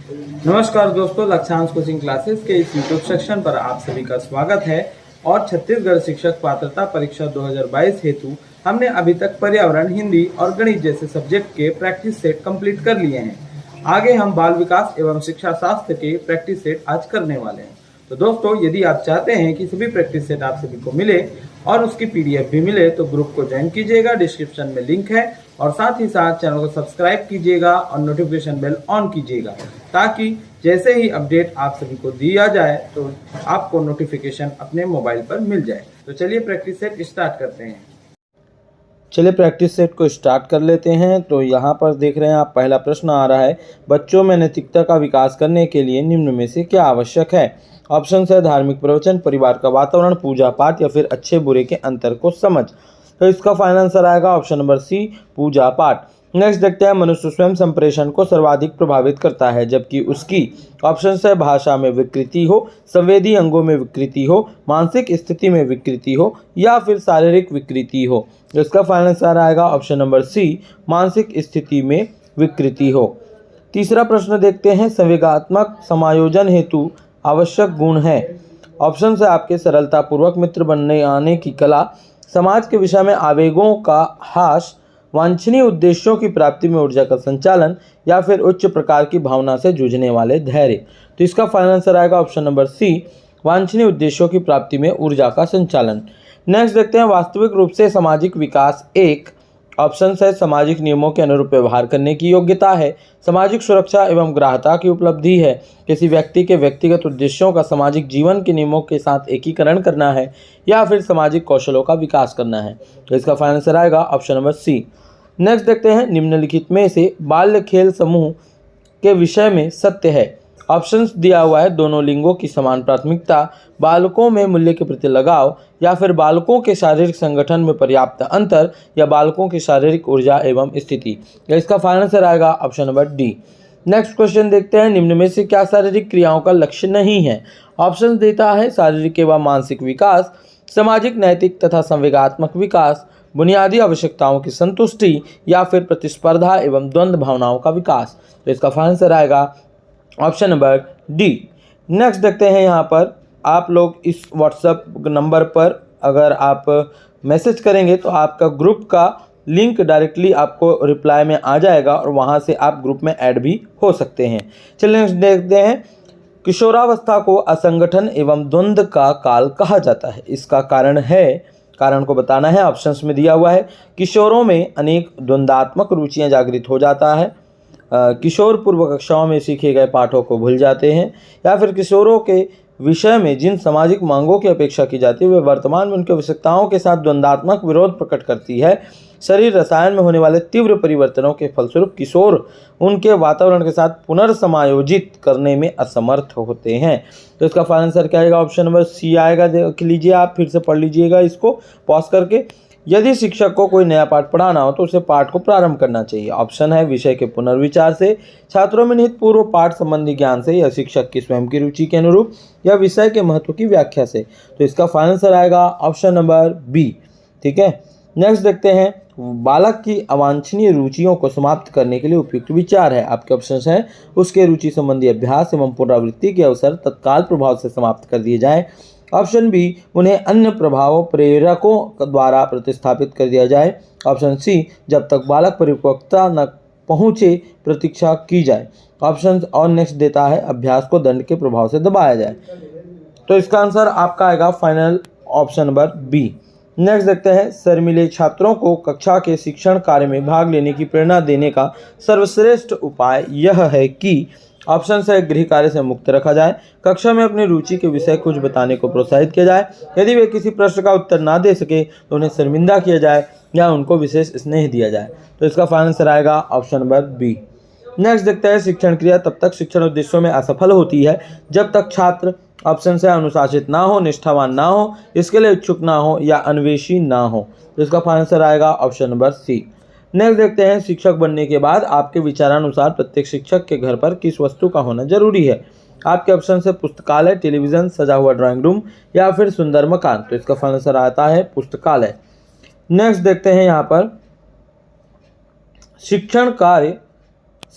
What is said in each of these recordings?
नमस्कार दोस्तों, Lakshyansh coaching classes के इस यूट्यूब सेक्शन पर आप सभी का स्वागत है। और छत्तीसगढ़ शिक्षक पात्रता परीक्षा 2022 हेतु हमने अभी तक पर्यावरण, हिंदी और गणित जैसे सब्जेक्ट के प्रैक्टिस सेट कंप्लीट कर लिए हैं। आगे हम बाल विकास एवं शिक्षा शास्त्र के प्रैक्टिस सेट आज करने वाले हैं। तो दोस्तों, यदि आप चाहते हैं कि सभी प्रैक्टिस सेट आप सभी को मिले और उसकी पीडीएफ भी मिले तो ग्रुप को ज्वाइन कीजिएगा, डिस्क्रिप्शन में लिंक है। और साथ ही साथ चैनल को सब्सक्राइब कीजिएगा और नोटिफिकेशन बेल ऑन कीजिएगा, ताकि जैसे ही अपडेट आप सभी को दिया जाए तो आपको नोटिफिकेशन अपने मोबाइल पर मिल जाए। तो चलिए प्रैक्टिस सेट स्टार्ट करते हैं। चलिए प्रैक्टिस सेट को स्टार्ट कर लेते हैं। तो यहाँ पर देख रहे हैं आप, पहला प्रश्न आ रहा है, बच्चों में नैतिकता का विकास करने के लिए निम्न में से क्या आवश्यक है। ऑप्शन है धार्मिक प्रवचन, परिवार का वातावरण, पूजा पाठ या फिर अच्छे बुरे के अंतर को समझ। तो इसका फाइनल आंसर आएगा ऑप्शन नंबर सी, पूजा पाठ। नेक्स्ट देखते हैं, मनुष्य स्वयं संप्रेषण को सर्वाधिक प्रभावित करता है जबकि उसकी। ऑप्शन है भाषा में विकृति हो, संवेदी अंगों में विकृति हो, मानसिक स्थिति में विकृति हो या फिर शारीरिक विकृति हो। तो इसका फाइनल आंसर आएगा ऑप्शन नंबर सी, मानसिक स्थिति में विकृति हो। तीसरा प्रश्न देखते हैं, संवेगात्मक समायोजन हेतु आवश्यक गुण है। ऑप्शन है आपके सरलता पूर्वक मित्र बनने आने की कला, समाज के विषय में आवेगों का हास, वांछनीय उद्देश्यों की प्राप्ति में ऊर्जा का संचालन या फिर उच्च प्रकार की भावना से जूझने वाले धैर्य। तो इसका फाइनल आंसर आएगा ऑप्शन नंबर सी, वांछनीय उद्देश्यों की प्राप्ति में ऊर्जा का संचालन। नेक्स्ट देखते हैं, वास्तविक रूप से सामाजिक विकास एक। ऑप्शन है सामाजिक नियमों के अनुरूप व्यवहार करने की योग्यता है, सामाजिक सुरक्षा एवं ग्राह्यता की उपलब्धि है, किसी व्यक्ति के व्यक्तिगत उद्देश्यों का सामाजिक जीवन के नियमों के साथ एकीकरण करना है या फिर सामाजिक कौशलों का विकास करना है। तो इसका फाइनल आंसर आएगा ऑप्शन नंबर सी। नेक्स्ट देखते हैं, निम्नलिखित में से बाल्य खेल समूह के विषय में सत्य है। ऑप्शंस दिया हुआ है, दोनों लिंगों की समान प्राथमिकता, बालकों में मूल्य के प्रति लगाव या फिर बालकों के शारीरिक संगठन में पर्याप्त अंतर या बालकों की शारीरिक ऊर्जा एवं स्थिति। इसका फाइनल आंसर आएगा option number D. Next question देखते हैं, निम्न में से क्या शारीरिक क्रियाओं का लक्ष्य नहीं है। ऑप्शन देता है शारीरिक एवं मानसिक विकास, सामाजिक नैतिक तथा संवेगात्मक विकास, बुनियादी आवश्यकताओं की संतुष्टि या फिर प्रतिस्पर्धा एवं द्वंद्व भावनाओं का विकास। तो इसका फाइनल आंसर आएगा ऑप्शन नंबर डी। नेक्स्ट देखते हैं, यहाँ पर आप लोग इस व्हाट्सएप नंबर पर अगर आप मैसेज करेंगे तो आपका ग्रुप का लिंक डायरेक्टली आपको रिप्लाई में आ जाएगा और वहाँ से आप ग्रुप में ऐड भी हो सकते हैं। चलिए नेक्स्ट देखते हैं, किशोरावस्था को असंगठन एवं द्वंद्व का काल कहा जाता है। इसका कारण को बताना है। ऑप्शंस में दिया हुआ है, किशोरों में अनेक द्वंद्वात्मक रुचियां जागृत हो जाता है, किशोर पूर्व कक्षाओं में सीखे गए पाठों को भूल जाते हैं या फिर किशोरों के विषय में जिन सामाजिक मांगों की अपेक्षा की जाती है वे वर्तमान में उनकी आवश्यकताओं के साथ द्वंद्वात्मक विरोध प्रकट करती है। शरीर रसायन में होने वाले तीव्र परिवर्तनों के फलस्वरूप किशोर उनके वातावरण के साथ पुनर्समायोजित करने में असमर्थ होते हैं। तो इसका फाइनल आंसर क्या आएगा, ऑप्शन नंबर सी आएगा। देख लीजिए, आप फिर से पढ़ लीजिएगा इसको पॉज करके। यदि शिक्षक को कोई नया पाठ पढ़ाना हो तो उसे पाठ को प्रारंभ करना चाहिए। ऑप्शन है विषय के पुनर्विचार से, छात्रों में निहित पूर्व पाठ संबंधी ज्ञान से या शिक्षक की स्वयं की रुचि के अनुरूप या विषय के महत्व की व्याख्या से। तो इसका फाइनल आंसर आएगा ऑप्शन नंबर बी। ठीक है, नेक्स्ट देखते हैं, बालक की अवांछनीय रुचियों को समाप्त करने के लिए उपयुक्त विचार है। आपके ऑप्शन हैं, उसके रुचि संबंधी अभ्यास एवं पुनरावृत्ति के अवसर तत्काल प्रभाव से समाप्त कर दिए जाए। ऑप्शन बी, उन्हें अन्य प्रभाव प्रेरकों द्वारा प्रतिस्थापित कर दिया जाए। ऑप्शन सी, जब तक बालक परिपक्वता न पहुँचे प्रतीक्षा की जाए। ऑप्शन और नेक्स्ट देता है, अभ्यास को दंड के प्रभाव से दबाया जाए। तो इसका आंसर आपका आएगा final option number B. Next देखते हैं, शर्मीले छात्रों को कक्षा के शिक्षण कार्य में भाग लेने की प्रेरणा देने का सर्वश्रेष्ठ उपाय यह है कि। ऑप्शन है, गृह कार्य से मुक्त रखा जाए, कक्षा में अपनी रुचि के विषय कुछ बताने को प्रोत्साहित किया जाए, यदि वे किसी प्रश्न का उत्तर ना दे सके तो उन्हें शर्मिंदा किया जाए या उनको विशेष स्नेह दिया जाए। तो इसका फाइनल आंसर आएगा ऑप्शन नंबर बी। नेक्स्ट देखते हैं, शिक्षण क्रिया तब तक शिक्षण उद्देश्यों में असफल होती है जब तक छात्र ऑप्शन से अनुशासित ना हो, निष्ठावान ना हो, इसके लिए इच्छुक ना हो या अन्वेषी ना हो। तो इसका फाइनल आंसर आएगा ऑप्शन नंबर सी। नेक्स्ट देखते हैं, शिक्षक बनने के बाद आपके विचारानुसार प्रत्येक शिक्षक के घर पर किस वस्तु का होना जरूरी है। आपके ऑप्शन से पुस्तकालय, टेलीविजन, सजा हुआ ड्राइंग रूम या फिर सुंदर मकान। तो इसका फाइनल आंसर आता है पुस्तकालय। नेक्स्ट देखते हैं, यहाँ पर शिक्षण कार्य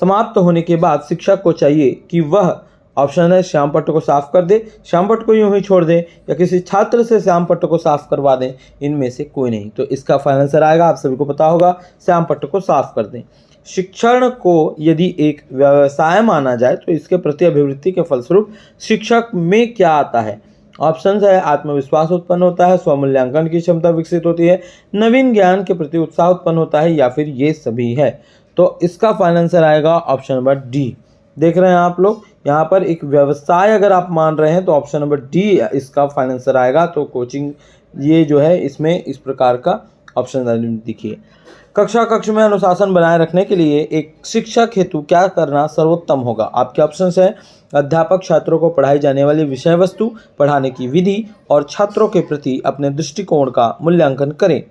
समाप्त होने के बाद शिक्षक को चाहिए कि वह ऑप्शन है श्याम पट्ट को साफ कर दे, श्याम पट्ट को यूं ही छोड़ दे, या किसी छात्र से श्याम पट्ट को साफ करवा दें, इनमें से कोई नहीं। तो इसका फाइनल आंसर आएगा, आप सभी को पता होगा, श्याम पट्ट को साफ कर दें। शिक्षण को यदि एक व्यवसाय माना जाए तो इसके प्रति अभिवृत्ति के फलस्वरूप शिक्षक में क्या आता है? ऑप्शन है आत्मविश्वास उत्पन्न होता है, स्वमूल्यांकन की क्षमता विकसित होती है, नवीन ज्ञान के प्रति उत्साह उत्पन्न होता है, या फिर ये सभी है। तो इसका फाइनल आंसर आएगा ऑप्शन नंबर डी। देख रहे हैं आप लोग, यहाँ पर एक व्यवसाय अगर आप मान रहे हैं तो ऑप्शन नंबर डी इसका फाइनल आंसर आएगा। तो कोचिंग ये जो है इसमें इस प्रकार का ऑप्शन देखिए। कक्षा कक्ष में अनुशासन बनाए रखने के लिए एक शिक्षक हेतु क्या करना सर्वोत्तम होगा? आपके ऑप्शंस है अध्यापक छात्रों को पढ़ाई जाने वाली विषय वस्तु, पढ़ाने की विधि और छात्रों के प्रति अपने दृष्टिकोण का मूल्यांकन करें।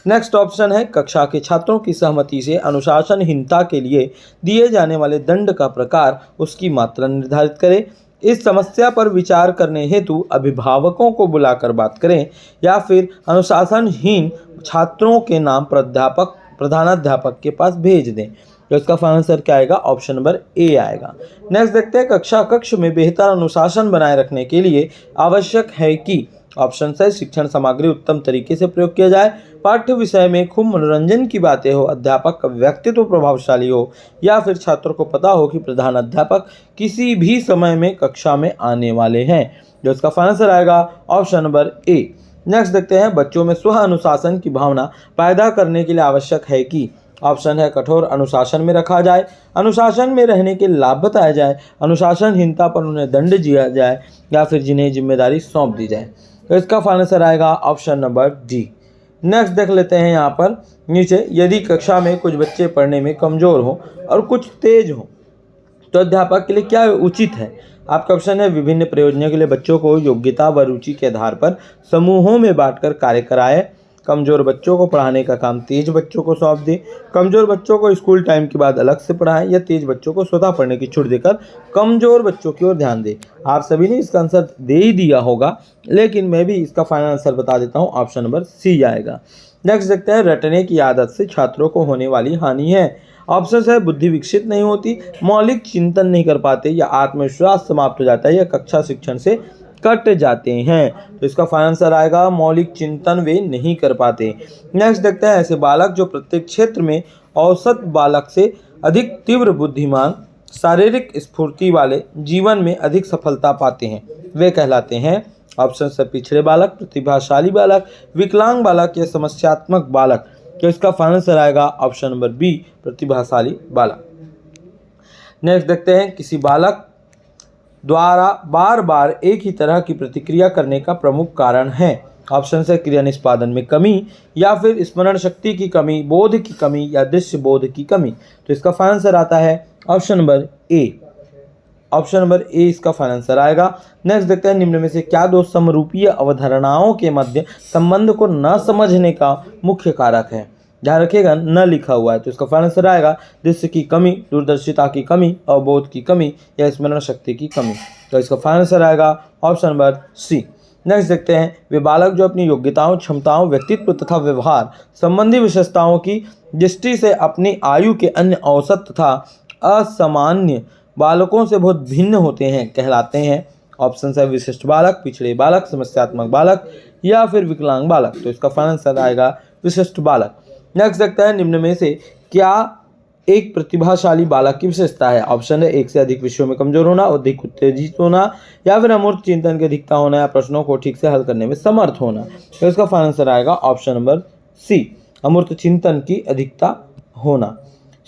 नेक्स्ट ऑप्शन है कक्षा के छात्रों की सहमति से अनुशासनहीनता के लिए दिए जाने वाले दंड का प्रकार, उसकी मात्रा निर्धारित करें। इस समस्या पर विचार करने हेतु अभिभावकों को बुलाकर बात करें, या फिर अनुशासनहीन छात्रों के नाम प्रधानाध्यापक के पास भेज दें। तो इसका फाइनल आंसर क्या आएगा? ऑप्शन नंबर ए आएगा। नेक्स्ट देखते हैं कक्षा कक्ष में बेहतर अनुशासन बनाए रखने के लिए आवश्यक है कि ऑप्शन है शिक्षण सामग्री उत्तम तरीके से प्रयोग किया जाए, पाठ्य विषय में खूब मनोरंजन की बातें हो, अध्यापक का व्यक्तित्व प्रभावशाली हो, या फिर छात्रों को पता हो कि प्रधान अध्यापक किसी भी समय में कक्षा में आने वाले हैं। जो इसका फाइनल आंसर आएगा ऑप्शन नंबर ए। नेक्स्ट देखते हैं बच्चों में स्व अनुशासन की भावना पैदा करने के लिए आवश्यक है कि ऑप्शन है कठोर अनुशासन में रखा जाए, अनुशासन में रहने के लाभ बताया जाए, अनुशासनहीनता पर उन्हें दंड दिया जाए, या फिर जिन्हें जिम्मेदारी सौंप दी जाए। तो इसका फाइनल आंसर आएगा ऑप्शन नंबर डी। नेक्स्ट देख लेते हैं यहाँ पर नीचे, यदि कक्षा में कुछ बच्चे पढ़ने में कमज़ोर हो और कुछ तेज हो तो अध्यापक के लिए क्या उचित है? आपका ऑप्शन है विभिन्न प्रयोजनों के लिए बच्चों को योग्यता व रुचि के आधार पर समूहों में बांटकर कार्य कराए, कमज़ोर बच्चों को पढ़ाने का काम तेज बच्चों को सौंप दें, कमज़ोर बच्चों को स्कूल टाइम के बाद अलग से पढ़ाएं, या तेज बच्चों को स्वतः पढ़ने की छूट देकर कमज़ोर बच्चों की ओर ध्यान दें। आप सभी ने इसका आंसर दे ही दिया होगा, लेकिन मैं भी इसका फाइनल आंसर बता देता हूँ, ऑप्शन नंबर सी आएगा। नेक्स्ट देखते हैं रटने की आदत से छात्रों को होने वाली हानि है। ऑप्शन है बुद्धि विकसित नहीं होती, मौलिक चिंतन नहीं कर पाते, या आत्मविश्वास समाप्त हो जाता है, या कक्षा शिक्षण से कट जाते हैं। तो इसका फाइनल आंसर आएगा मौलिक चिंतन वे नहीं कर पाते। नेक्स्ट देखते हैं ऐसे बालक जो प्रत्येक क्षेत्र में औसत बालक से अधिक तीव्र बुद्धिमान, शारीरिक स्फूर्ति वाले, जीवन में अधिक सफलता पाते हैं, वे कहलाते हैं ऑप्शन से पिछड़े बालक, प्रतिभाशाली बालक, विकलांग बालक, या समस्यात्मक बालक। तो इसका फाइनल आंसर आएगा ऑप्शन नंबर बी, प्रतिभाशाली बालक। नेक्स्ट देखते हैं किसी बालक द्वारा बार बार एक ही तरह की प्रतिक्रिया करने का प्रमुख कारण है। ऑप्शन है क्रिया निष्पादन में कमी, या फिर स्मरण शक्ति की कमी, बोध की कमी, या दृश्य बोध की कमी। तो इसका फाइनल आंसर आता है option number A. Option number A इसका फाइनल आंसर आएगा। नेक्स्ट देखते हैं निम्न में से क्या दो समरूपीय अवधारणाओं के मध्य संबंध को न समझने का मुख्य कारक है? ध्यान रखिएगा न लिखा हुआ है। तो इसका फाइनल आंसर आएगा दृश्य की कमी, दूरदर्शिता की कमी, अवबोध की कमी, या स्मरण शक्ति की कमी। तो इसका फाइनल आंसर आएगा ऑप्शन नंबर सी। नेक्स्ट देखते हैं वे बालक जो अपनी योग्यताओं, क्षमताओं, व्यक्तित्व तथा व्यवहार संबंधी विशेषताओं की दृष्टि से अपनी आयु के अन्य औसत तथा असामान्य बालकों से बहुत भिन्न होते हैं, कहलाते हैं। ऑप्शन है विशिष्ट बालक, पिछड़े बालक, समस्यात्मक बालक, या फिर विकलांग बालक। तो इसका फाइनल आंसर आएगा विशिष्ट बालक। नेक्स्ट देखता है निम्न में से क्या एक प्रतिभाशाली बालक की विशेषता है? ऑप्शन है एक से अधिक विषयों में कमजोर होना, अधिक उत्तेजित होना, या फिर अमूर्त चिंतन की अधिकता होना, या प्रश्नों को ठीक से हल करने में समर्थ होना। तो इसका फाइनल आंसर आएगा ऑप्शन नंबर सी, अमूर्त चिंतन की अधिकता होना।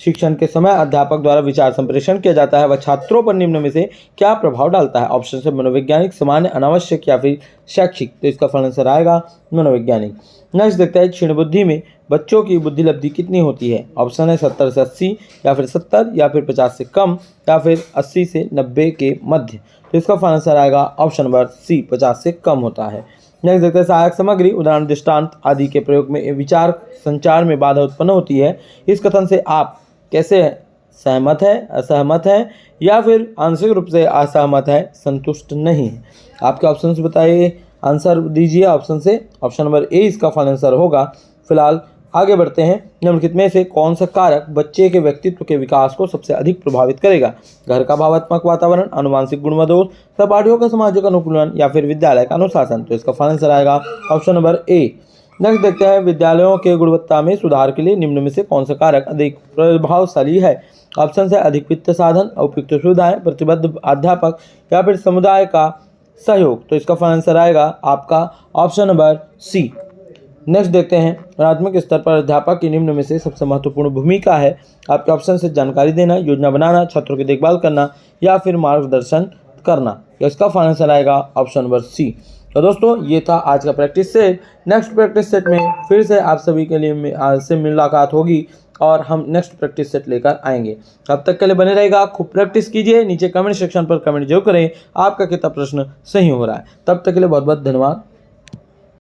शिक्षण के समय अध्यापक द्वारा विचार संप्रेषण किया जाता है, वह छात्रों पर निम्न में से क्या प्रभाव डालता है? ऑप्शन से मनोवैज्ञानिक, सामान्य, अनावश्यक, या फिर शैक्षिक। तो इसका फाइनल आंसर आएगा मनोवैज्ञानिक। नेक्स्ट देखते हैं क्षीण बुद्धि में बच्चों की बुद्धि लब्धि कितनी होती है? ऑप्शन है 70 से 80, या फिर 70, या फिर 50 से कम, या फिर 80 से 90 के मध्य। तो इसका फाइनल आंसर आएगा ऑप्शन नंबर सी, 50 से कम होता है। नेक्स्ट देखते हैं सहायक सामग्री, उदाहरण, दृष्टांत आदि के प्रयोग में विचार संचार में बाधा उत्पन्न होती है। इस कथन से आप कैसे सहमत है, असहमत है, या फिर आंशिक रूप से असहमत है, संतुष्ट नहीं है? आपके ऑप्शन बताइए, आंसर दीजिए ऑप्शन से। ऑप्शन नंबर ए इसका फाइनल आंसर होगा। फिलहाल आगे बढ़ते हैं। निम्नलिखित में से कौन सा कारक बच्चे के व्यक्तित्व के विकास को सबसे अधिक प्रभावित करेगा? घर का भावात्मक वातावरण, अनुवांशिक गुणमदोष, सहपाठियों का सामाजिक अनुकूलन या फिर विद्यालय का अनुशासन? तो इसका फाइनल आंसर आएगा ऑप्शन नंबर ए। नेक्स्ट देखते हैं, विद्यालयों के गुणवत्ता में सुधार के लिए निम्न में से कौन सा कारक अधिक प्रभावशाली है? ऑप्शन है अधिक वित्तीय साधन, उपयुक्त सुविधाएं, प्रतिबद्ध अध्यापक या फिर समुदाय का सहयोग? तो इसका फाइनल आंसर आएगा आपका ऑप्शन नंबर सी। नेक्स्ट देखते हैं, प्राथमिक स्तर पर अध्यापक की निम्न में से सबसे महत्वपूर्ण भूमिका है? आपके ऑप्शन से जानकारी देना, योजना बनाना, छात्रों की देखभाल करना या फिर मार्गदर्शन करना? तो इसका फाइनल आंसर आएगा ऑप्शन नंबर सी। तो दोस्तों ये था आज का practice set. Next practice set में फिर से आप सभी के लिए आज से मुलाकात होगी और हम नेक्स्ट प्रैक्टिस सेट लेकर आएंगे। तब तक के लिए बने रहेगा, खूब प्रैक्टिस कीजिए। नीचे कमेंट सेक्शन पर कमेंट जरूर करें आपका कितना प्रश्न सही हो रहा है। तब तक के लिए बहुत बहुत धन्यवाद।